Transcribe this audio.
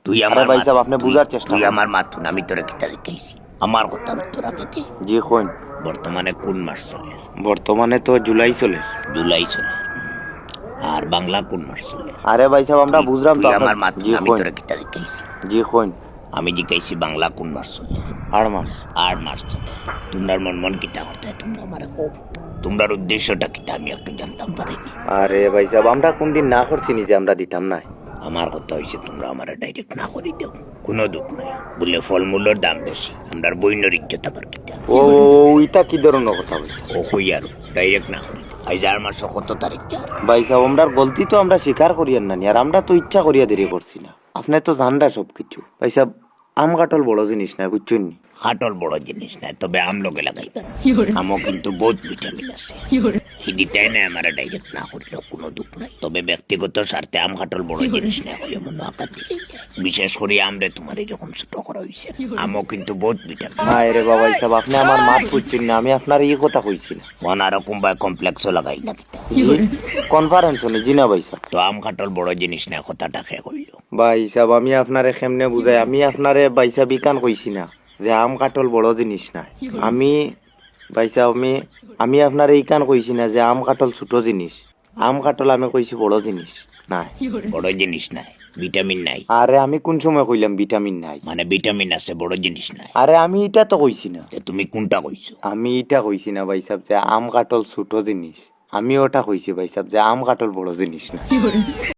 তুই আরে আমার ভাই মাত- সাহেব আপনি তুই- বুঝার চেষ্টা তুই করুন। আমার মাথুন, আমি তোরা কিতা দেখাইছি। আমার কথার উত্তর আগে দে। জি কইন। বর্তমানে কোন মাস চলে? বর্তমানে তো জুলাই চলে। জুলাই চলে। আর বাংলা কোন মাস চলে? আরে ভাই সাহেব আমরা বুঝলাম তো তুই আপনি। আমার মাথুন, জি আমি কইন। তোরা কিতা দেখাইছি। জি কইন। আমি জিজ্ঞাসি বাংলা কোন মাস চলে? 8 মাস। 8 মাস চলে। তোমরার মন কিতা করতে তোমরা আমার তোমরার উদ্দেশ্যটা কিতা আমি একটু জানতাম পারিনি। আরে ভাই সাহেব আমরা কোন দিন না করছি নি যে আমরা দিতাম না। আমার কথা হয়েছে তোমরা আমার ডাইরেক্ট না করে দাও, কোনো দুঃখ নাই। বলে ফলমূলের দাম বেশি, আমরা বইনের ইজ্জত আবার কিতা। ও ইটা কি ধরনের কথা বলছে? ও হই আর ডাইরেক্ট না করে দাও। আজ 8 মাস কত তারিখ যার? ভাই সাহেব আমরার গলতি তো আমরা স্বীকার করিয়ান না নি, আর আমরা তো ইচ্ছা করিয়া দেরি করছি না। আপনি তো জানরা সব কিছু। ভাই সাহেব আম কাটল বড় জিনিস না, বুঝছেন নি? হাটল বড় জিনিস নাই, তবে আমলোকে লাগাইবে না। আমও কিন্তু বহুত ভিটামিন আছে। হিদিটাই না আমার ডাইরেক্ট না করিল কোনো দুঃখ নাই। তবে ব্যক্তিগত স্বার্থে আম কাটল বড় জিনিস না হইয়া মনে আকার দিলে বিশেষ করে আমরে তোমার এরকম ছোট করা হয়েছে। আমও কিন্তু বহুত ভিটামিন। হ্যাঁ রে বাবা সাহেব আপনি আমার মাত বুঝছেন না, আমি আপনার এই কথা কইছি না। ফোন আরো কোনবাই কমপ্লেক্সও লাগাই না কিতা। কনফারেন্স হলে জি না ভাই সাহেব। তো আম কাটল বড় জিনিস না, কথাটা খেয়ে কইল। ভাই সাহেব আমি আপনারে কেমনে বুঝাই, আমি আপনারে ভাই সাহেব ইকান কইছি না যে আম কাটল বড় জিনিস না। আমি ভাই সাহেব আমি আপনারে ইকান কইছি না যে আম কাটল ছোট জিনিস। আম কাটল আমি কইছি বড় জিনিস না। বড় জিনিস নাই, ভিটামিন নাই। আরে আমি কোন সময় কইলাম ভিটামিন নাই? মানে ভিটামিন আছে, বড় জিনিস নাই। আরে আমি এটা তো কইছি না। তে তুমি কোনটা কইছো? আমি এটা কইছি না ভাই সাহেব যে আম কাটল ছোট জিনিস। আমি ওটা কইছি ভাই সাহেব যে আম কাটল বড় জিনিস না।